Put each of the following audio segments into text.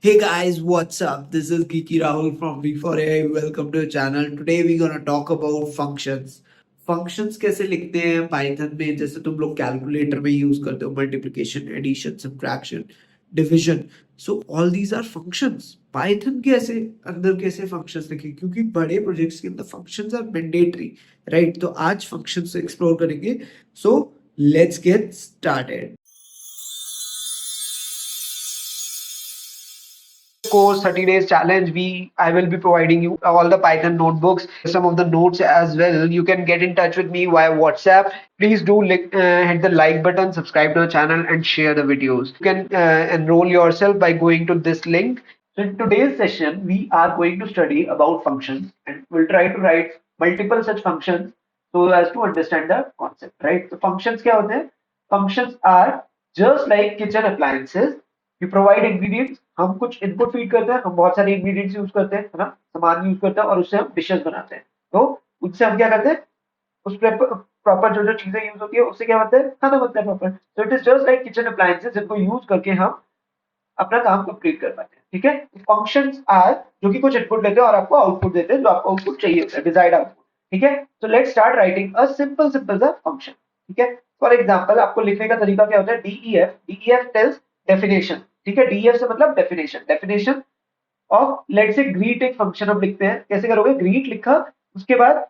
Hey guys, what's up? This is Kiki Rahul from V4AI. Welcome to the channel. Today we're gonna talk about functions. Functions कैसे लिखते हैं Python में, जैसे तुम लोग calculator में यूज करते हो, multiplication, addition, subtraction, division. So all these are functions. Python के ऐसे अंदर कैसे फंक्शंस लिखे, क्योंकि बड़े प्रोजेक्ट्स के अंदर फंक्शंस आर मैंडेटरी, राइट? तो आज फंक्शंस एक्सप्लोर करेंगे. So let's get started. Course 30 days challenge, I will be providing you all the Python notebooks, some of the notes as well. You can get in touch with me via WhatsApp. Please do hit the like button, subscribe to the channel, and share the videos. You can enroll yourself by going to this link. So in today's session we are going to study about functions, and we'll try to write multiple such functions so as to understand the concept, right? So functions क्या होते हैं? Functions are just like kitchen appliances. You provide ingredients, हम कुछ input feed करते हैं, हम बहुत सारे इंग्रेडिएंट्स यूज करते हैं, है ना, सामान यूज करते हैं और उससे हम डिशेस बनाते हैं. तो उससे हम क्या करते हैं, उस प्रॉपर जो जो चीजें यूज होती है उससे क्या बनता है, खाना बनता है proper. So it is just like kitchen appliances जिनको यूज करके हम अपना काम कंप्लीट कर पाते हैं. ठीक है. फंक्शंस आर जो कि कुछ इनपुट लेते हैं और आपको आउटपुट देते हैं, जो आपको आउटपुट चाहिए होता है, डिजायर्ड आउटपुट. ठीक है. So let's start writing a simple सा फंक्शन. ठीक है. फॉर एग्जांपल आपको लिखने का तरीका क्या होता है, डीईएफ टेल्स डेफिनेशन. ठीक है. डीईएफ से मतलब definition of let's say greet एक फंक्शन हम लिखते हैं. कैसे करोगे, ग्रीट लिखा, उसके बाद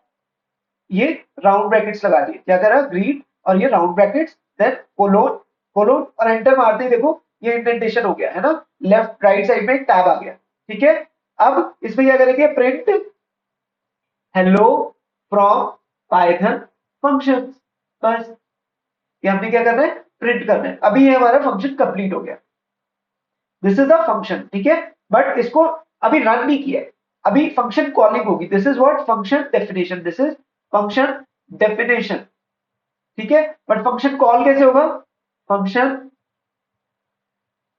ये राउंड ब्रैकेट्स लगा दिए. क्या करा, ग्रीट और ये round brackets, then colon colon और एंटर मारते ही देखो ये इंडेंटेशन हो गया है ना, लेफ्ट राइट साइड में एक टैब आ गया. ठीक है. अब इसमें क्या करेंगे, print hello from Python function. बस ये हमने क्या करना है, प्रिंट करना है. अभी ये हमारा फंक्शन कंप्लीट हो गया. This is a function. ठीक है. बट इसको अभी रन नहीं किया है, अभी फंक्शन कॉलिंग होगी. This is what function definition. This is function definition. ठीक है. बट फंक्शन कॉल कैसे होगा, फंक्शन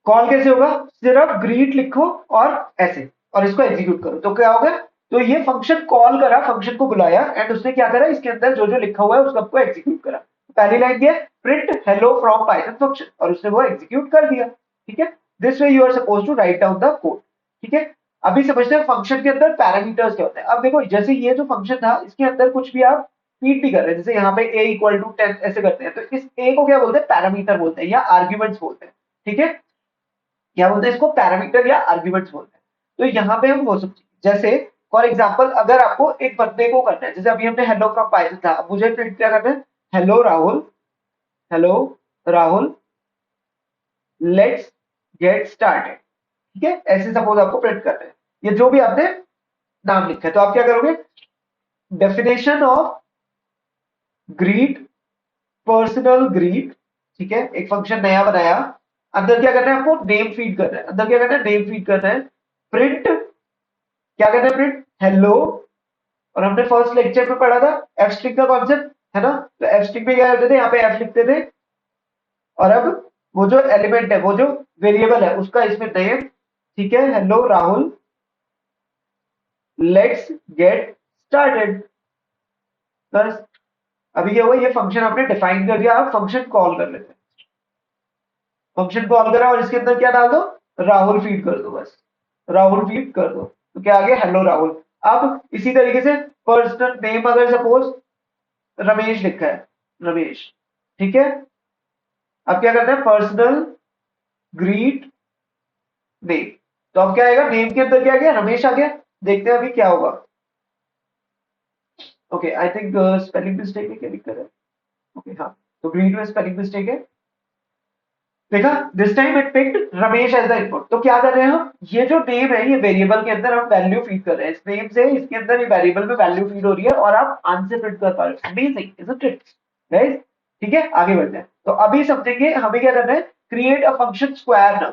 कॉल कैसे होगा, सिर्फ ग्रीट लिखो और ऐसे और इसको एग्जीक्यूट करो तो क्या होगा. तो ये फंक्शन कॉल करा, फंक्शन को बुलाया एंड उसने क्या करा, इसके अंदर जो जो लिखा हुआ है उस सबको एग्जीक्यूट करा. पहली लाइन दिया print hello from Python function और उसने वो एग्जीक्यूट कर दिया. ठीक है. This way you are suppose to write down the code. ठीक है. अभी समझते हैं फंक्शन के अंदर पैरामीटर्स क्या होते हैं. अब देखो जैसे ये जो फंक्शन था इसके अंदर कुछ भी आप फीड भी कर रहे हैं, जैसे यहाँ पे a इक्वल टू 10 ऐसे करते हैं, तो इस a को क्या बोलते हैं, पैरामीटर बोलते हैं या आर्ग्यूमेंट्स बोलते हैं. ठीक है. क्या बोलते हैं इसको, पैरामीटर या आर्ग्यूमेंट्स बोलते हैं. तो यहाँ पे हम वो सब जैसे फॉर एग्जांपल अगर आपको एक बंदे को करना है, जैसे अभी हमने हेलो फ्रॉम पाइथन था, अब मुझे प्रिंट क्या करना है, hello Rahul, hello Rahul let's get started. ठीक है. ऐसे सपोज आपको प्रिंट करना है, ये जो भी आपने नाम लिखा है, तो आप क्या करोगे, definition of greet, personal greet. ठीक है. एक फंक्शन नया बनाया, अंदर क्या करना है, आपको नेम फीड करना है. अंदर क्या करना है, नेम फीड करना है. प्रिंट क्या करना है, प्रिंट हेलो. और हमने फर्स्ट लेक्चर में पढ़ा था एफ स्ट्रिंग का कॉन्सेप्ट, है ना. तो एफ स्ट्रिंग में क्या करते थे, यहाँ पे एफ लिखते थे और अब वो जो एलिमेंट है, वो जो वेरिएबल है उसका इसमें नेम. ठीक है. Hello Rahul let's get started. बस अभी क्या हुआ, ये फंक्शन आपने डिफाइन कर दिया, आप फंक्शन कॉल कर लेते हैं. फंक्शन कॉल करा और इसके अंदर क्या डाल दो, राहुल फीड कर दो. बस राहुल फीड कर दो तो क्या आ गया, हेलो राहुल. अब इसी तरीके से पर्सनल नेम अगर सपोज रमेश लिखा है, रमेश. ठीक है. अब क्या करना है, पर्सनल ग्रीट नेम. तो अब क्या आएगा, नेम के अंदर क्या आ गया, रमेश आ गया. देखते हैं अभी क्या होगा. Okay I think spelling mistake है, क्या दिक्कत है. ओके हाँ, तो ग्रीट में स्पेलिंग मिस्टेक है. देखा, this time it picked Ramesh as the input. तो क्या कर रहे हैं हम, ये जो नेम है ये वेरिएबल के अंदर हम वैल्यू फीड कर रहे हैं. इस नेम से इसके अंदर ये वेरिएबल में वैल्यू फीड हो रही है और आप आंसर प्रिंट कर पा रहे हो. Amazing isn't it guys. ठीक है. आगे बढ़ते हैं. तो अभी समझेंगे हमें क्या करना है, create a function square num.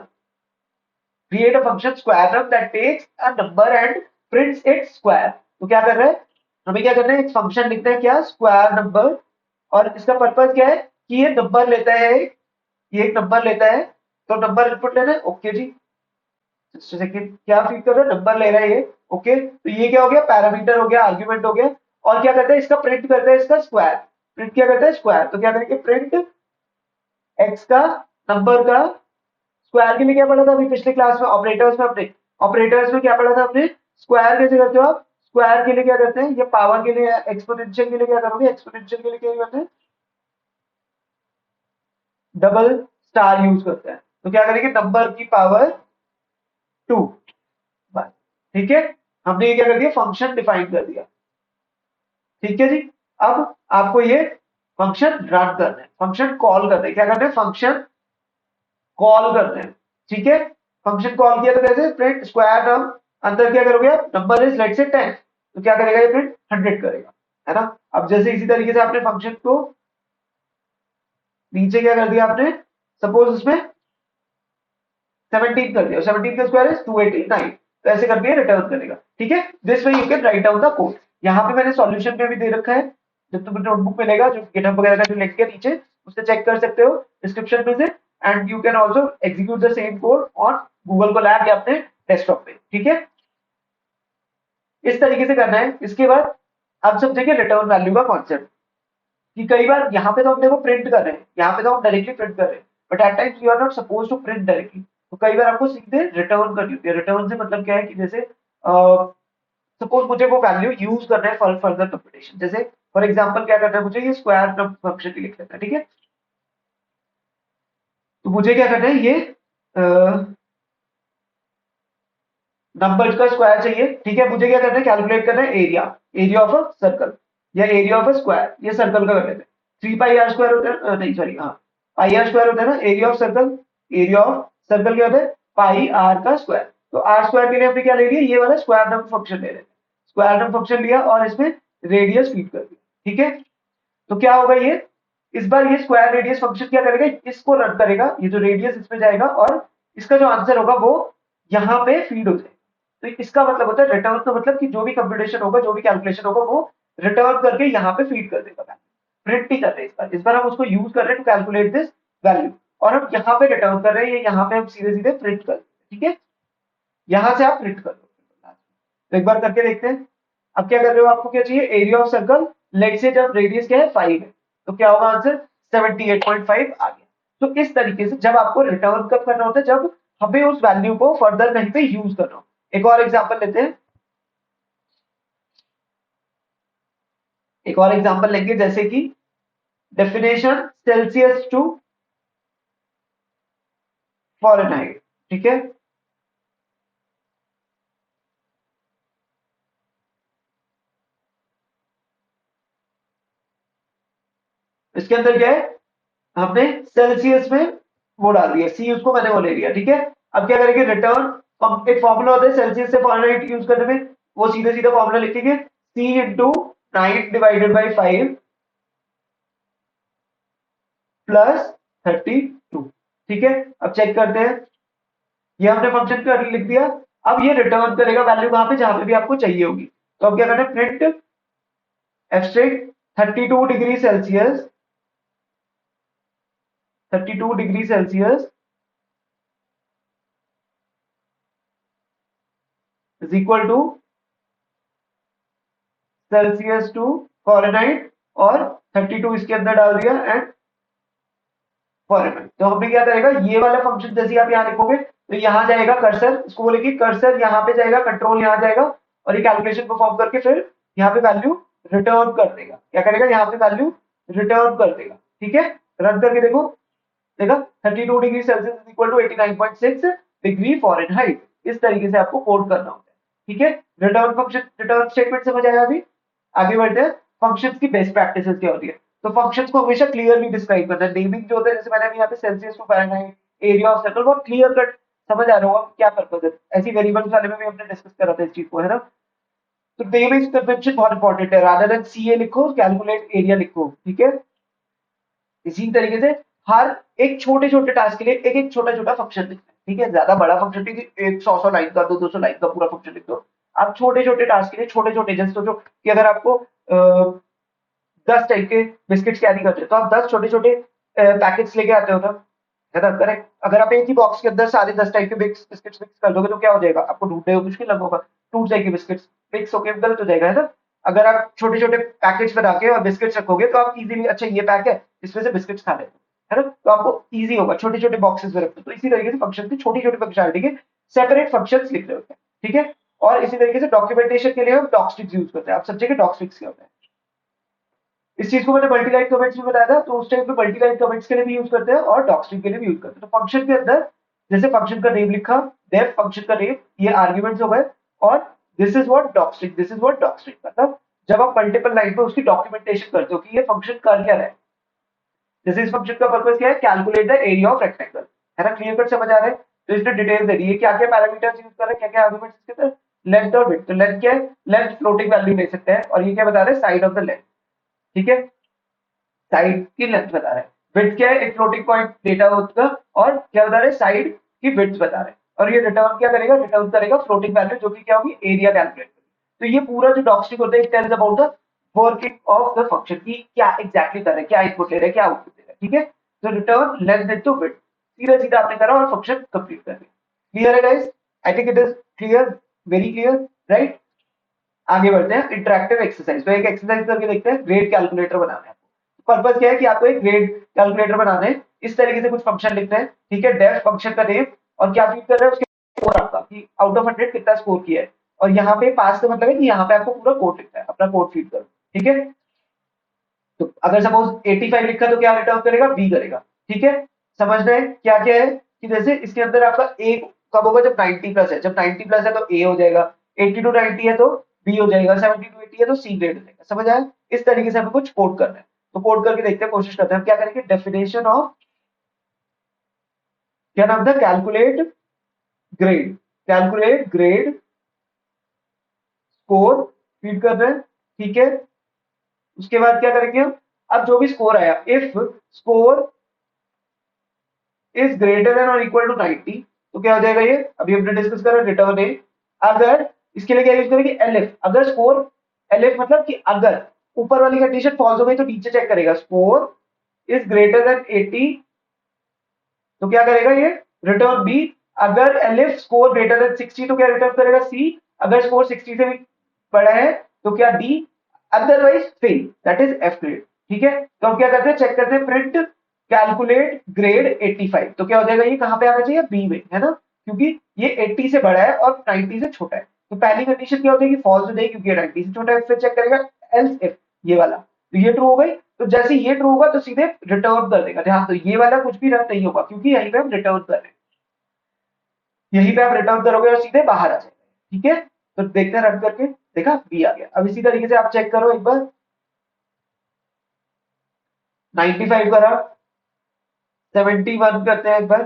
Create a function square num that takes a number and prints it square. तो क्या कर रहे हैं, हमें क्या करना है, एक फंक्शन लिखना है, क्या, स्क्वायर नंबर. और इसका पर्पज क्या है कि ये नंबर लेता है, ये एक नंबर लेता है, तो नंबर इनपुट लेना है. ओके जी. सेकंड क्या फीड कर रहा है, नंबर ले रहा है ये. ओके. तो ये क्या हो गया, पैरामीटर हो गया, आर्गुमेंट हो गया. और क्या करता है, इसका प्रिंट करता है, इसका स्क्वायर. प्रिंट क्या करता है, स्क्वायर. तो क्या करेंगे, प्रिंट एक्स का नंबर का स्क्वायर के लिए क्या पढ़ा था अभी पिछले क्लास में ऑपरेटर्स में अपने, ऑपरेटर्स में क्या पढ़ा था आपने, स्क्वायर कैसे करते हो आप, स्क्वायर के लिए क्या करते हैं, ये पावर के लिए एक्सपोनेंशियल के लिए क्या करोगे, एक्सपोनेंशियल के लिए क्या करते हैं, डबल स्टार यूज करते हैं, तो क्या करेंगे नंबर की पावर 2, बस। ठीक है, हमने ये क्या कर दिया, फंक्शन डिफाइन कर दिया। ठीक है जी, अब आपको ये फंक्शन रन करना है, फंक्शन कॉल करना है, क्या करना है, फंक्शन कॉल करते हैं। ठीक है, फंक्शन कॉल किया तो कैसे, प्रिंट स्क्वायर टर्म, अंदर क्या करोगे आप, नंबर इज लेट्स से 10, तो क्या करेगा ये, प्रिंट 100 करेगा, है ना। अब जैसे इसी तरीके से आपने फंक्शन को नीचे क्या कर दिया आपने, सपोज उसमें 17 कर दिया, 17 का स्क्वायर इज 289, तो ऐसे करके रिटर्न करेगा। ठीक है, this way you can write down the code. यहाँ पे मैंने सॉल्यूशन में भी दे रखा है, जब तुम्हें नोटबुक मिलेगा जो गिटहब वगैरह का जो लिंक है नीचे, उससे चेक कर सकते हो डिस्क्रिप्शन में से, and you can also execute the same code on Google Colab या अपने डेस्कटॉप पे। ठीक है, इस तरीके से करना है। इसके बाद अब समझेंगे रिटर्न वैल्यू का कॉन्सेप्ट, कि कई बार यहाँ पे तो हम देखो प्रिंट कर रहे हैं, यहाँ पे तो हम डायरेक्टली प्रिंट कर रहे हैं, but at times you are not suppose to print directly, तो कई बार आपको सीधे रिटर्न करनी होती है। रिटर्न से मतलब क्या है कि जैसे सपोज मुझे वो वैल्यू यूज करना है फॉर फर्दर कंप्यूटेशन, जैसे फॉर एग्जांपल क्या करना है मुझे, ये स्क्वायर फंक्शन लिख लेना है। ठीक है, तो मुझे क्या करना है, ये नंबर्स का स्क्वायर चाहिए। ठीक है, मुझे क्या करना है, कैलकुलेट करना है area, area of a circle या एरिया ऑफ अ स्क्वायर, ये सर्कल का कर लेते हैं, 3 पाई आर स्क्वायर होता है, नहीं सॉरी, हाँ पाई आर स्क्वायर होता है ना, area of circle, area of circle क्या होता है, पाई आर का स्क्वायर। तो आर स्क्वायर के लिए हमने क्या ले लिया, ये वाला स्क्वायर टर्म फंक्शन ले रहे हैं, स्क्वायर टर्म फंक्शन लिया और इसमें रेडियस फीड कर दिया। ठीक है, तो क्या होगा ये, इस बार ये स्क्वायर रेडियस फंक्शन क्या करेगा, इसको रन करेगा, ये जो रेडियस इसमें जाएगा और इसका जो आंसर होगा वो यहाँ पे फीड हो जाएगा। तो इसका मतलब होता है रिटर्न का मतलब कि जो भी कंप्यूटेशन होगा, जो भी कैलकुलेशन होगा, वो रिटर्न करके यहाँ पे फीड कर देगा। प्रिंट नहीं कर रहे इस बार हम उसको यूज कर रहे हैं टू कैलकुलेट दिस वैल्यू, और हम यहाँ पे रिटर्न कर रहे हैं, ये यहाँ पे हम सीधे सीधे प्रिंट कर, ठीक है, यहाँ से आप प्रिंट कर दो। तो एक बार करके देखते हैं। अब क्या कर रहे हो, आपको क्या चाहिए, एरिया ऑफ सर्कल, लेट से जब रेडियस क्या है 5 है, तो क्या होगा आंसर 78.5 आ गया। तो इस तरीके से जब आपको रिटर्न कब करना होता है, जब हमें उस वैल्यू को फर्दर कहीं पे यूज करना हो। एक और एग्जांपल लेते हैं, एक और एग्जांपल लेंगे, जैसे कि डेफिनेशन सेल्सियस टू फॉरेनहाइट। ठीक है, इसके अंदर क्या है, हमने सेल्सियस में वो डाल दिया, सी उसको मैंने वो ले लिया। ठीक है, अब क्या करेंगे, रिटर्न, एक फॉर्मूला होता है सेल्सियस से फॉरेनहाइट यूज करने में, वो सीधे सीधा फॉर्मूला लिखेंगे, सी इंटू 9/5 प्लस 32। ठीक है, अब चेक करते हैं, ये हमने फंक्शन का लिख दिया। अब ये रिटर्न करेगा वैल्यू वहां पे जहां पे भी आपको चाहिए होगी। तो अब क्या करना है, print abstract 32 degree Celsius, 32 degree Celsius is equal to Celsius to Fahrenheit, और 32 इसके अंदर डाल दिया एंड फॉरेनहाइट। तो हमने क्या करेगा, ये वाला फंक्शन जैसे आप यहाँ लिखोगे तो यहाँ जाएगा कर्सर, इसको बोलेगी कर्सर यहाँ पे जाएगा, कंट्रोल यहाँ जाएगा, और ये कैलकुलेशन परफॉर्म करके फिर यहाँ पे वैल्यू रिटर्न कर देगा। क्या करेगा, यहाँ पे वैल्यू रिटर्न कर देगा। ठीक है, रन करके देखो, देखा 32 degree Celsius is equal to 89.6 degree Fahrenheit. इस तरीके से आपको कोड करना होता है। ठीक है, रिटर्न फंक्शन, रिटर्न स्टेटमेंट समझ आया। अभी आगे बढ़ते हैं, फंक्शंस की बेस्ट प्रैक्टिसेस क्या होती है। तो फंक्शंस को हमेशा क्लियरली डिस्क्राइब करना है, नेमिंग जो होता है, जैसे मैंने अभी यहाँ पे Celsius to Fahrenheit, area of circle, बहुत क्लियर कट समझ आ रहा होगा क्या पर्पस है। ऐसी वेरिएबल्स वाले में भी हमने डिस्कस करा था इस चीज को, है ना। तो नेमिंग कन्वेंशन बहुत इंपॉर्टेंट है, रादर देन सीए लिखो, कैलकुलेट एरिया लिखो। ठीक है, इसी तरीके से हर एक छोटे छोटे टास्क के लिए एक एक छोटा छोटा फंक्शन लिखना है। ठीक है, ज्यादा बड़ा फंक्शन नहीं कि 100 लाइन का, 200 लाइन का पूरा फंक्शन लिख दो। आप छोटे छोटे टास्क के लिए छोटे छोटे, जैसे सोचो कि अगर आपको 10 टाइप के बिस्किट्स कैरी करते हो, तो आप 10 छोटे छोटे पैकेट्स लेके आते हो ना, है ना, करेक्ट। अगर आप एक ही बॉक्स के अंदर सारे 10 टाइप के बिस्किट्स मिक्स कर दोगे तो क्या हो जाएगा, आपको ढूंढने में मुश्किल होगा, टूट जाएगी बिस्किट्स, मिक्स होकर गलत हो जाएगा, है ना। अगर आप छोटे छोटे पैकेट्स बना के और बिस्किट्स रखोगे तो आप इजीली, अच्छा ये पैक है, इसमें से बिस्किट्स खा लेते है ना, तो आपको इजी होगा छोटे छोटे बॉक्सेस में रखना। तो इसी तरीके से फंक्शन की छोटी छोटी फंक्शनलिटी के सेपरेट फंक्शंस लिख रहे होते हैं, ठीक है। और इसी तरीके से डॉक्यूमेंटेशन के लिए हम डॉक्स्ट्रिक्स यूज करते हैं। आप समझे कि डॉक्स्ट्रिक्स क्या होता है। इस चीज को मैंने मल्टीलाइन कमेंट्स में बताया था, तो उस टाइम पे मल्टीलाइन कमेंट्स के लिए भी यूज करते हैं और डॉक्स्ट्रिंग के लिए भी यूज करते हैं। तो फंक्शन के अंदर जैसे फंक्शन का नेम लिखा, डेफ फंक्शन का नेम, ये आर्ग्यूमेंट्स हो गए, और this is what docstring, this is what docstring, मतलब जब आप मल्टीपल लाइन पे उसकी डॉक्यूमेंटेशन करते हो कि ये फंक्शन कर क्या रहा है। जैसे इस फंक्शन का पर्पस क्या है, calculate the area of rectangle, है ना, क्लियर कट समझ आ रहा है। तो इसने डिटेल दे दी है, क्या क्या पैरामीटर्स यूज कर रहे हैं, क्या क्या आर्गुमेंट्स इसके अंदर, लेंथ और विड्थ। तो लेंथ क्या है, लेंथ फ्लोटिंग वैल्यू ले सकते हैं, और ये क्या बता रहे हैं, साइड ऑफ द लेंथ, ठीक है, साइड की लेंथ बता रहे हैं। विड्थ क्या है, एक फ्लोटिंग पॉइंट डेटा उसका, और क्या बता रहे हैं, साइड की विड्थ बता रहे हैं। और ये रिटर्न क्या करेगा, रिटर्न करेगा फ्लोटिंग वैल्यू, जो कि क्या होगी, एरिया कैलकुलेट। तो ये पूरा जो डॉक्स्टिक होता है, it tells about the working of the function की क्या एग्जैक्टली कर रहे हैं, क्या इनपुट ले रहे हैं, क्या आउटपुट ले रहे हैं, ठीक है। तो रिटर्न लेंथ इनटू विड्थ, सीधा सीधा आपने करा और फंक्शन कंप्लीट कर दिया। क्लियर है guys, I think it is clear, very clear, right. आगे बढ़ते हैं इंटरेक्टिव एक्सरसाइज। तो एक एक्सरसाइज करके देखते हैं, ग्रेड कैलकुलेटर बनाना है। पर्पस क्या है कि आपको एक ग्रेड कैलकुलेटर बनाना है। इस तरीके से कुछ फंक्शन लिखते हैं, ठीक है, डेफ फंक्शन का नेम, और क्या फीड कर रहे हैं उसके स्कोर आपका, कि आउट ऑफ 100 कितना स्कोर किया है। और यहाँ पे पास का मतलब है कि यहाँ पे आपको पूरा कोड लिखना है, अपना कोड फीड करो, ठीक है। तो अगर सपोज 85 लिखा तो क्या रिटर्न करेगा, बी करेगा, ठीक है। समझ रहे हैं क्या क्या है, कि जैसे इसके अंदर आपका ए कब होगा, जब 90 प्लस है, जब 90 प्लस है तो ए हो जाएगा, 80 टू 90 है तो बी हो जाएगा, 70 टू 80 है तो सी ग्रेड हो जाएगा। समझ आया, इस तरीके से हमें कुछ कोड करना है। तो कोड करके देखते हैं, कोशिश करते हैं। हम क्या करेंगे, डेफिनेशन ऑफ, क्या नाम था, calculate grade, calculate grade score feed कर रहे हैं, ठीक है। उसके बाद क्या करेंगे हम, अब जो भी स्कोर आया, if score is greater than और इक्वल टू 90, तो क्या हो जाएगा, ये अभी हमने डिस्कस करा, रिटर्न ए। अगर इसके लिए क्या यूज करेंगे, एलएफ, अगर स्कोर, एलएफ मतलब कि अगर ऊपर वाली कंडीशन फॉल्स हो गई तो नीचे चेक करेगा, स्कोर इज ग्रेटर देन 80, तो क्या करेगा ये, रिटर्न बी। अगर एलएफ स्कोर ग्रेटर देन 60 तो क्या रिटर्न करेगा, सी। अगर स्कोर 60 से भी बड़ा है तो क्या, D. Otherwise fail, that is F grade, ठीक है। तो हम क्या करते हैं, चेक करते हैं, प्रिंट कैलकुलेट ग्रेड 85, तो क्या हो जाएगा, ये कहां पे आना चाहिए, बी में, है ना, क्योंकि ये 80 से बड़ा है और 90 से छोटा है। तो पहली कंडीशन क्या हो जाएगी, फॉल्स हो जाएगी, क्योंकि ये 90 से छोटा है। फिर चेक करेगा एल्स इफ, ये वाला, तो ये ट्रू हो गई। तो जैसे ये ट्रू होगा तो सीधे रिटर्न कर देगा, ध्यान। तो ये वाला कुछ भी रन नहीं होगा, क्योंकि यहीं पे हम रिटर्न कर रहे हैं, यहीं पे आप रिटर्न करोगे और सीधे बाहर आ जाएगा, ठीक है। तो देखते हैं रन करके, देखा बी आ गया। अब इसी तरीके से आप चेक करो एक बार, 95 करा, 71 करते हैं एक बार,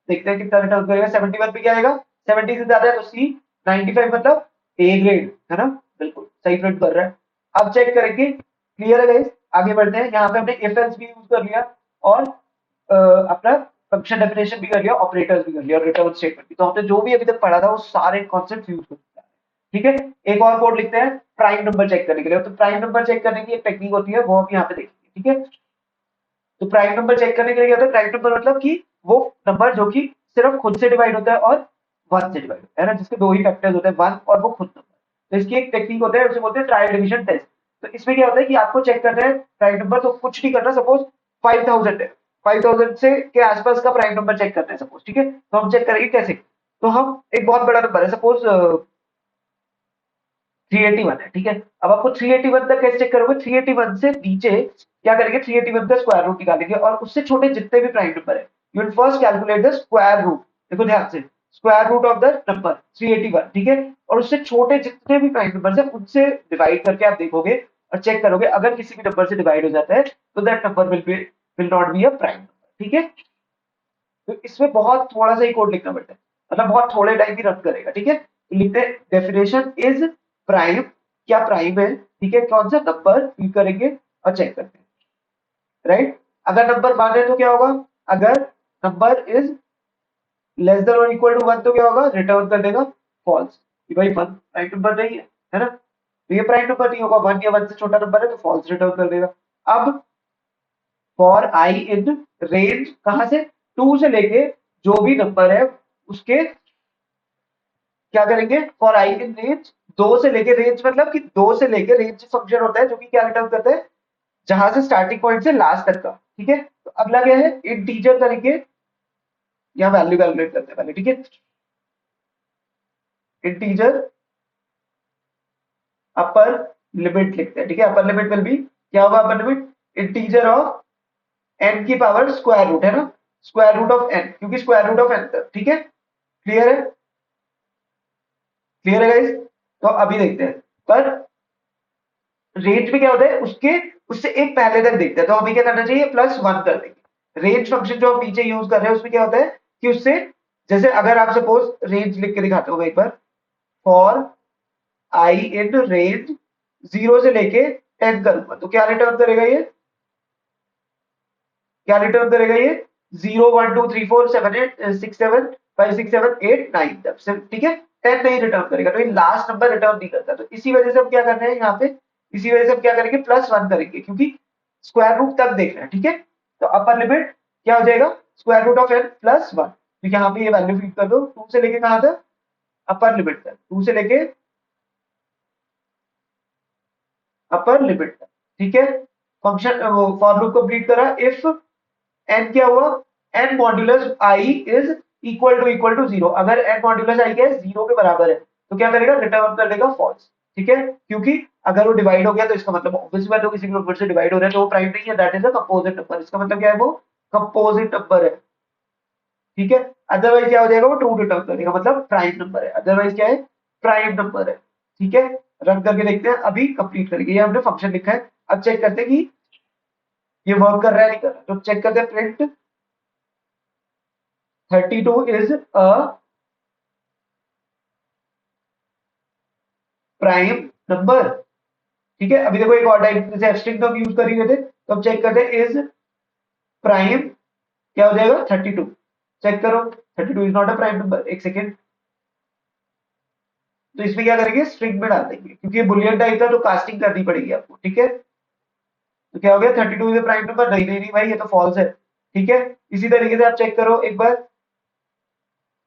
देखते हैं कितना रिटर्न करेगा। 71 पे क्या आएगा, 70 से ज्यादा है तो सी, 95 मतलब ए ग्रेड, है ना, बिल्कुल सही प्रिंट कर रहा है। अब चेक करेंगे, क्लियर है गाइस। आगे बढ़ते हैं, यहाँ पे हमने इफ एल्स भी यूज कर लिया, और अपना फंक्शन डेफिनेशन भी कर लिया, ऑपरेटर्स भी कर लिया, और रिटर्न स्टेटमेंट भी। तो हमने जो भी अभी तक पढ़ा था वो सारे कॉन्सेप्ट यूज कर लिया, ठीक है। एक और कोड लिखते हैं प्राइम नंबर चेक करने के लिए। तो प्राइम नंबर चेक करने की एक टेक्निक होती है, वो हम यहाँ पे देखेंगे, ठीक है। तो प्राइम नंबर चेक करने के लिए क्या होता है, प्राइम नंबर मतलब कि वो नंबर जो कि सिर्फ खुद से डिवाइड होता है और वन से डिवाइड होता है ना, जिसके दो ही फैक्टर्स होते हैं, वन और वो खुद नंबर। तो इसकी एक टेक्निक होता है, उसे बोलते हैं ट्रायल डिवीजन टेस्ट। तो इसमें क्या होता है कि आपको चेक करना है प्राइम नंबर, तो कुछ नहीं करना, सपोज 5000 है, 5000 से के आसपास का प्राइम नंबर चेक करते हैं सपोज, ठीक है। तो हम चेक करेंगे कैसे, तो हम एक बहुत बड़ा नंबर है, सपोज 381 है, ठीक है। अब आपको 381 तक कैसे चेक करोगे, 381 से नीचे क्या करेंगे, 381 का स्क्वायर रूट निकालेंगे, और उससे छोटे जितने भी प्राइम नंबर है, you will first calculate the square root. देखो ध्यान से, square root of the number 381, ठीक है। और उससे छोटे जितने भी प्राइम नंबर है उनसे डिवाइड करके आप देखोगे और चेक करोगे, अगर किसी भी नंबर से डिवाइड हो जाता है तो that number will not be a prime number, ठीक है। तो इसमें बहुत थोड़ा सा ही कोड लिखना पड़ता है, मतलब बहुत थोड़े टाइम ही रन करेगा, ठीक है। तो लिखते हैं डेफिनेशन इज प्राइम, क्या प्राइम है, ठीक है, कौन सा नंबर फिल करेंगे और चेक करते हैं, राइट। अगर नंबर वन है तो क्या होगा, अगर नंबर इज लेस देन और इक्वल टू वन तो क्या होगा, रिटर्न कर देगा फॉल्स, कि भाई वन प्राइम नंबर नहीं है ना। तो ये प्राइम नंबर नहीं होगा, वन या वन से छोटा नंबर है तो फॉल्स रिटर्न कर देगा। अब फॉर आई इन रेंज, कहां से, टू से लेके जो भी नंबर है उसके क्या करेंगे, फॉर आई इन रेंज, दो से लेके, रेंज मतलब कि दो से लेके, रेंज फंक्शन होता है जो कि क्या रिटर्न करता है, जहां से स्टार्टिंग पॉइंट से लास्ट तक का, ठीक है, तो अगला क्या है, इंटीजर करेंगे, यहाँ वैल्यू कैलकुलेट करते हैं पहले, ठीक है। इंटीजर अपर लिमिट लिखते हैं, ठीक है। अपर लिमिट विल बी, क्या होगा upper limit, integer of N की पावर स्क्वायर रूट, है ना, स्क्वायर रूट ऑफ एन, क्योंकि स्क्वायर रूट ऑफ एन तक, ठीक है। क्लियर है, क्लियर है गाइस। तो अभी देखते हैं, पर रेंज में क्या होता है, उसके उससे एक पहले तक देखते हैं, तो हमें क्या करना चाहिए, +1 कर देंगे। रेंज फंक्शन जो हम नीचे यूज कर रहे हैं उसमें क्या होता है कि उससे, जैसे अगर आप सपोज रेंज लिख के दिखाता हूँ मैं एक बार, फॉर आई इन रेंज 0 से लेके 10 करूंगा, तो क्या रिटर्न करेगा ये, क्या रिटर्न करेगा ये, 0 1 2 3 4 7 8 6 7 5 6 7 8 9 तक सिर्फ, ठीक है। 10 नहीं रिटर्न करेगा, तो ये लास्ट नंबर रिटर्न नहीं करता, तो इसी वजह से हम क्या कर रहे हैं यहाँ पे, इसी वजह से हम क्या करेंगे, +1 करेंगे, क्योंकि स्क्वायर रूट तक देख रहे हैं, ठीक है। तो अपर लिमिट क्या हो जाएगा, स्क्वायर रूट ऑफ एन +1, तो यहाँ पे ये वैल्यू फीड कर दो, 2 से लेके कहां तक, अपर लिमिट तक, 2 से लेके अपर लिमिट तक, ठीक है। फंक्शन वो फॉर लूप कंप्लीट करा, इफ एन क्या हुआ, N modulus I is equal to 0, अगर एन मॉड्यूलस आई क्या है, 0 के बराबर है, तो क्या करेगा, रिटर्न कर देगा फॉल्स, ठीक है। क्योंकि अगर वो डिवाइड हो गया तो इसका मतलब ऑब्वियसली बात है, किसी नंबर से डिवाइड हो रहा है तो वो प्राइम नहीं है, that is a composite number, इसका मतलब क्या है, वो कंपोजिट नंबर है, ठीक है। अदरवाइज क्या हो जाएगा, वो ट्रू रिटर्न करेगा, मतलब प्राइम नंबर है, अदरवाइज क्या है, प्राइम नंबर है, ठीक है। रन करके देखते हैं, अभी कंप्लीट करेंगे, ये हमने फंक्शन लिखा है, अब चेक करते हैं कि ये वर्क कर रहा है नहीं कर रहा, तो चेक करते हैं, print 32 is a prime number, ठीक है। अभी देखो एक और टाइप, जैसे एब्स्ट्रिक्ट हम यूज कर ही रहे थे, तो अब चेक करते हैं, इज प्राइम, क्या हो जाएगा, 32, चेक करो, 32 is not a prime number, एक सेकेंड, तो इसमें क्या करेंगे, स्ट्रिंग में डाल देंगे, क्योंकि ये बुलियन टाइप था तो कास्टिंग करनी पड़ेगी आपको, ठीक है। तो क्या हो गया, 32 इज अ प्राइम नंबर, नहीं नहीं नहीं भाई, ये तो फॉल्स है, ठीक है। इसी तरीके से आप चेक करो एक बार,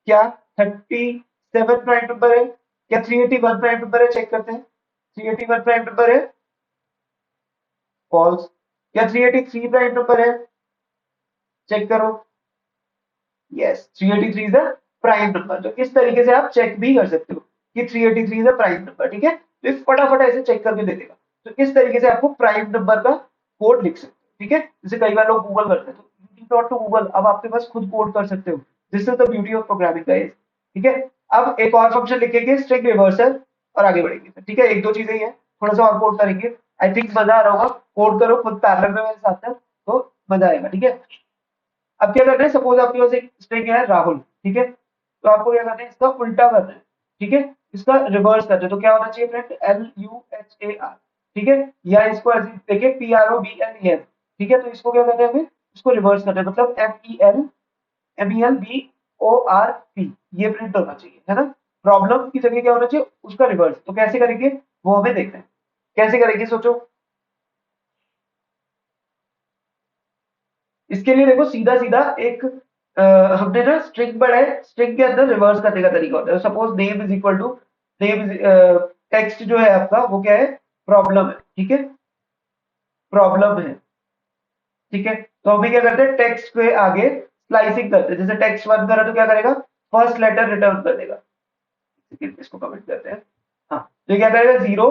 क्या 37 प्राइम नंबर है, क्या 381 प्राइम नंबर है, चेक करते हैं, 381 प्राइम नंबर है, फॉल्स। क्या 383 प्राइम नंबर है, चेक करो, yes 383 is the prime number. तो इस तरीके से आप चेक भी कर सकते हो कि 383 इज द प्राइम नंबर, ठीक है। तो ये फटाफट ऐसे चेक करके दे देगा, तो इस तरीके से आपको प्राइम नंबर का कोड लिख सकते हो, ठीक है। जैसे कई बार लोग गूगल करते हैं, तो यू डॉट टू गूगल, अब आपके पास खुद कोड कर सकते हो, this is the beauty of programming guys, ठीक है। अब एक और फंक्शन लिखेंगे, स्ट्रिंग रिवर्सल, और आगे बढ़ेंगे, ठीक है। एक दो चीजें ही है, थोड़ा सा और कोड करेंगे, आई थिंक मजा आ रहा होगा, कोड करो खुद पैरेलल में मेरे साथ साथ, तो मजा आएगा, ठीक है। अब क्या करना है, सपोज आपके पास एक स्ट्रिंग है राहुल, ठीक है, तो आपको क्या करना है, इसका उल्टा करना है, ठीक है, इसका रिवर्स करना है, तो क्या होना चाहिए फ्रेंड, LUHAR, ठीक है, या इसको ऐसे देखिए PROBLEM, ठीक है। तो इसको क्या करना है, हमें इसको रिवर्स करना है, मतलब MELBORP, ये प्रिंट होना चाहिए, है ना। प्रॉब्लम की जगह क्या होना चाहिए, उसका रिवर्स, तो कैसे करेंगे वो हमें देखना है, कैसे करेंगे सोचो। इसके लिए देखो सीधा सीधा एक हमने ना स्ट्रिंग बढ़ाए, स्ट्रिंग के अंदर रिवर्स करने का तरीका होता है, suppose name is equal to, name text जो है आपका वो क्या है, प्रॉब्लम है, ठीक है, प्रॉब्लम है, ठीक है। तो अभी क्या करते हैं, टेक्स्ट के आगे स्लाइसिंग करते हैं, जैसे टेक्स्ट 1 करा तो क्या करेगा, फर्स्ट लेटर रिटर्न कर देगा, इसको कमेंट करते हैं, हाँ, तो क्या करेगा, 0,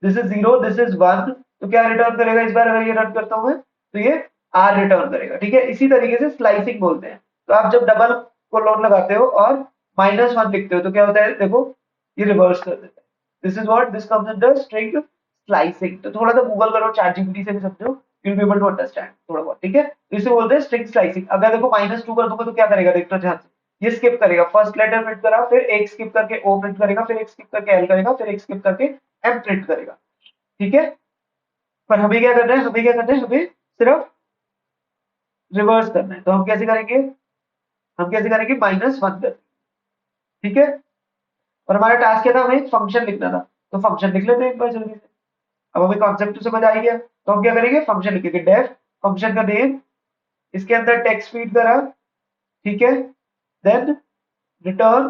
दिस इज 0, दिस इज 1, तो क्या रिटर्न करेगा, इस बार अगर ये रन करता हूं मैं, तो ये आर रिटर्न करेगा, ठीक है। इसी तरीके से स्लाइसिंग बोलते हैं, तो आप जब डबल कोलोन लगाते हो और -1 लिखते हो, तो क्या होता है, देखो ये रिवर्स कर देता है, this is what, this comes under string slicing. तो थोड़ा सा गूगल करो, चैट जीपीटी से भी समझो, you will be able to understand थोड़ा बहुत, ठीक है। तो इसे बोलते हैं स्ट्रिंग स्लाइसिंग। अगर देखो -2 कर दूंगा तो क्या करेगा, देखो ध्यान से, ये स्किप करेगा, फर्स्ट लेटर प्रिंट करा, फिर एक स्किप करके ओ प्रिंट करेगा, फिर एक स्किप करके एल करेगा, फिर एक स्किप करके एम प्रिंट करेगा, ठीक है। पर हमें क्या करना है, हमें क्या करना है, हमें सिर्फ रिवर्स करना है, तो हम कैसे करेंगे, हम कैसे करेंगे, -1 कर, ठीक है। और हमारा टास्क क्या था, हमें एक फंक्शन लिखना था, तो फंक्शन लिख लेते हैं एक बार जल्दी से। अब हमें कॉन्सेप्ट समझ आ गया, तो हम क्या करेंगे, फंक्शन लिखेंगे, डेफ फंक्शन का नेम, इसके अंदर टेक्स्ट फीड करा, ठीक है, then return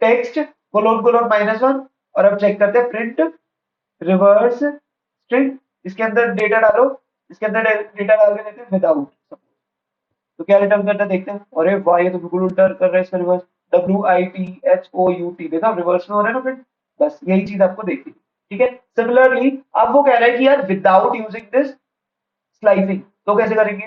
text colon colon -1, और अब चेक करते हैं, प्रिंट रिवर्स स्ट्रिंग, इसके अंदर डेटा डालो, इसके अंदर डेटा डाल के देते हैं विदाउट, तो क्या रिटर्न करता है देखते हैं। अरे वाह, ये तो बिल्कुल उल्टा कर रहा है इसका रिवर्स। WITHOUT, देखा रिवर्स में हो रहा है ना फ्रेंड। बस यही चीज आपको देखनी है, ठीक है। सिमिलरली अब वो कह रहा है कि यार विदाउट यूजिंग दिस स्लाइसिंग, तो कैसे करेंगे।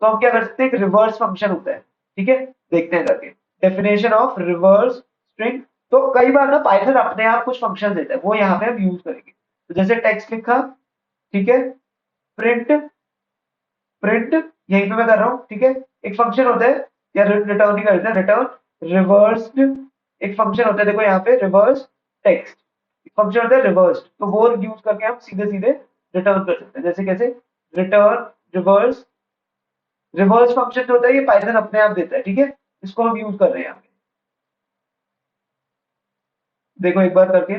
तो हम क्या कर सकते हैं, एक रिवर्स फंक्शन होता है, ठीक है। देखते हैं करके डेफिनेशन ऑफ रिवर्स स्ट्रिंग। तो कई बार ना पाइथन अपने आप कुछ फंक्शन देता है, वो यहाँ पे हम यूज करेंगे। तो जैसे टेक्स्ट लिखा, ठीक है, प्रिंट, प्रिंट यहीं पे मैं कर रहा हूँ, ठीक है। एक फंक्शन होता है, या रिटर्न ही करते हैं, रिटर्न रिवर्स्ड। एक फंक्शन होता है देखो यहाँ पे रिवर्स टेक्स्ट, एक फंक्शन होता है रिवर्स्ड, तो वो यूज करके हम सीधे सीधे रिटर्न कर सकते हैं। जैसे कैसे, रिटर्न रिवर्स। रिवर्स फंक्शन जो होता है ये पाइथन अपने आप देता है, ठीक है। इसको हम यूज कर रहे हैं यहाँ पे, देखो एक बार करके।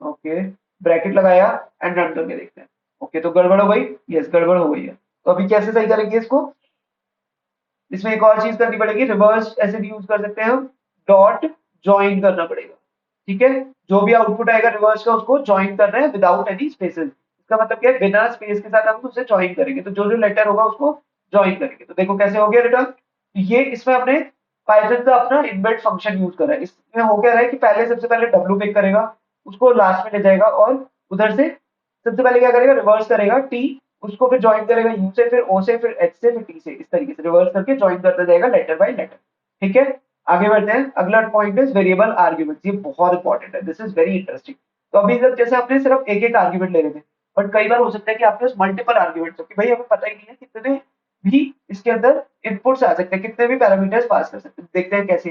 ओके, ब्रैकेट लगाया एंड रन करके देखते हैं। ओके, तो गड़बड़ हो गई, यस गड़बड़ हो गई है। तो अभी कैसे सही करेंगे इसको। इसमें एक और चीज करनी पड़ेगी, रिवर्स ऐसे भी यूज कर सकते हैं हम, डॉट ज्वाइन करना पड़ेगा, ठीक है। जो भी आउटपुट आएगा रिवर्स का उसको ज्वाइन कर रहे हैं विदाउट एनी स्पेसेस। इसका मतलब क्या है, बिना स्पेस के साथ हम उसे ज्वाइन करेंगे, तो जो जो लेटर होगा उसको ज्वाइन करेंगे। तो देखो कैसे हो गया रिटर्न। ये इसमें हमने पाइथन का अपना इनबिल्ट फंक्शन यूज करा है। इसमें हो क्या रहा है कि पहले सबसे पहले डब्ल्यू पिक करेगा, उसको लास्ट में ले जाएगा, और उधर से सबसे पहले क्या करेगा, रिवर्स करेगा टी, उसको फिर ज्वाइन करेगा यू से, फिर ओ से, फिर एच से, फिर टी से, इस तरीके से रिवर्स करके ज्वाइन करता जाएगा लेटर बाय लेटर, ठीक है। आगे बढ़ते हैं, अगला पॉइंट इज वेरिएबल आर्ग्यूमेंट। ये बहुत इंपॉर्टेंट है, दिस इज वेरी इंटरेस्टिंग। तो अभी जब जैसे आपने सिर्फ एक एक आर्ग्यूमेंट ले रहे थे, बट कई बार हो सकता है कि आपके पास मल्टीपल आर्ग्यूमेंट्स हो, कि भाई हमें पता ही नहीं है कितने भी इसके अंदर इनपुट्स आ सकते हैं, कितने भी पैरामीटर्स पास कर सकते हैं। देखते हैं कैसे।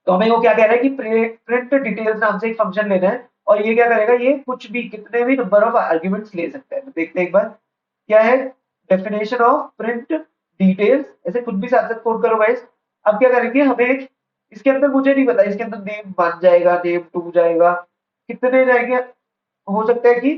तो हमें वो क्या कह रहा है कि प्रिंट डिटेल्स नाम से एक फंक्शन लेना है, और ये क्या करेगा, ये कुछ भी कितने भी नंबर ऑफ आर्ग्यूमेंट्स ले सकता है। तो देखते हैं एक बार क्या है, डेफिनेशन ऑफ प्रिंट डिटेल्स, ऐसे कुछ भी साथ साथ कोड करो गाइस। अब क्या करेंगे, हमें एक इसके अंदर, मुझे नहीं पता इसके अंदर नेम 1 जाएगा, नेम 2 जाएगा, कितने जाएंगे। हो सकता है कि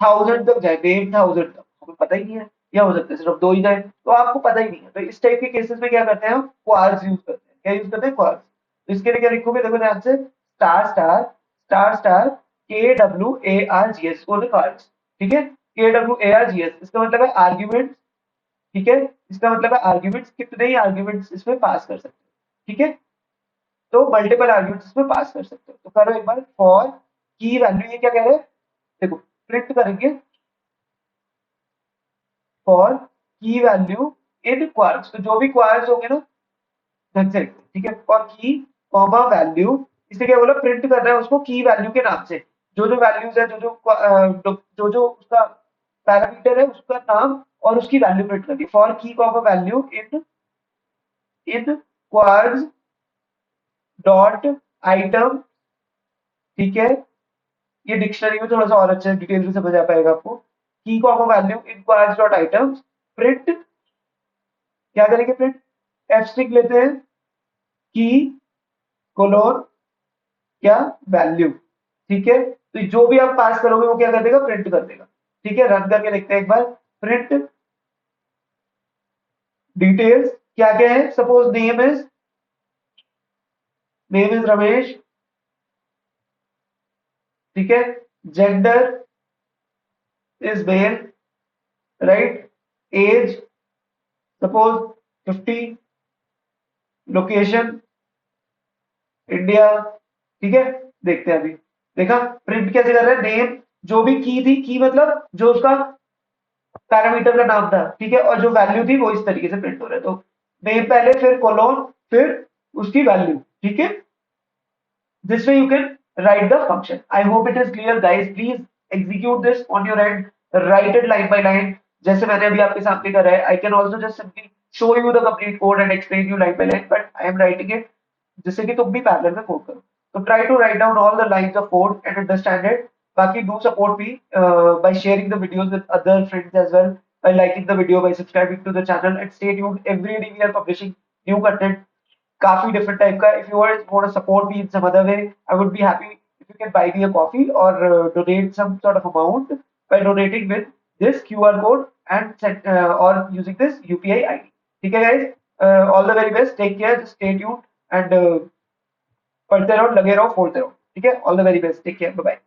1000 तक जाए, नेम 1000 तक, हमें पता ही नहीं है। या हो सकता है सिर्फ 2 ही जाए, तो आपको पता ही नहीं है। तो इस टाइप के केसेस में क्या करते हैं, हम क्वार्स यूज करते हैं। क्या यूज करते हैं, क्वार्स। तो इसके लिए क्या लिखोगे, देखो ध्यान से, star star star star KWARGS, quartz, ठीक है। KWARGS इसका मतलब है आर्ग्यूमेंट, ठीक है। इसका मतलब है आर्ग्यूमेंट्स, कितने ही आर्ग्यूमेंट्स इसमें पास कर सकते हो, ठीक है। तो मल्टीपल आर्ग्यूमेंट्स इसमें पास कर सकते हो। तो करो एक बार, फॉर की वैल्यू, ये क्या कह रहे हैं, देखो प्रिंट करेंगे फॉर की वैल्यू इन क्वार्क्स, तो जो भी क्वार्क्स होंगे ना, ढंग से लिखो, ठीक है। फॉर की कॉमा वैल्यू, इससे क्या बोला, प्रिंट कर रहा है उसको की वैल्यू के नाम से। जो जो वैल्यूज है, जो जो उसका पैरामीटर है, उसका नाम और उसकी वैल्यू प्रिंट करनी। फॉर की comma value in in quarks dot item, ठीक है। ये डिक्शनरी में थोड़ा सा और अच्छे डिटेल में समझ आ पाएगा आपको। की comma value in quarks dot item, print, क्या करेंगे, प्रिंट एफ स्ट्रिंग लेते हैं, की कोलोन क्या वैल्यू, ठीक है। तो जो भी आप पास करोगे वो क्या कर देगा, प्रिंट कर देगा, ठीक है। रन करके देखते हैं एक बार, प्रिंट डिटेल्स, क्या क्या है, सपोज नेम इज रमेश, ठीक है। Gender is male, right. Age suppose 50, location India, ठीक है। देखते हैं अभी, देखा प्रिंट कैसे कर रहे हैं, नेम, जो भी की थी, की मतलब जो उसका पैरामीटर का नाम था, ठीक है, और जो वैल्यू थी वो इस तरीके से प्रिंट हो रहा है। तो नेम पहले, फिर कोलोन, फिर उसकी वैल्यू, ठीक है। This way you can write the function. I hope it is clear, guys. Please execute this on your end. Write it line by line. जैसे मैंने अभी आपके सामने करा है. I can also just simply show you the complete code and explain you line by line. But I am writing it जिससे कि तुम भी पैरेलल में कोड करो. So try to write down all the lines of code and understand it. बाकी do support me by sharing the videos with other friends as well, by liking the video, by subscribing to the channel, and stay tuned. Every day we are publishing new content. काफी different type का. If you want to support me in some other way, I would be happy if you can buy me a coffee और donate some sort of amount by donating with this QR code and और using this UPI ID. ठीक है guys, all the very best, take care, stay tuned and पढ़ते रहो, लगे रहो, फोड़ते रहो. ठीक है, all the very best, take care, bye bye.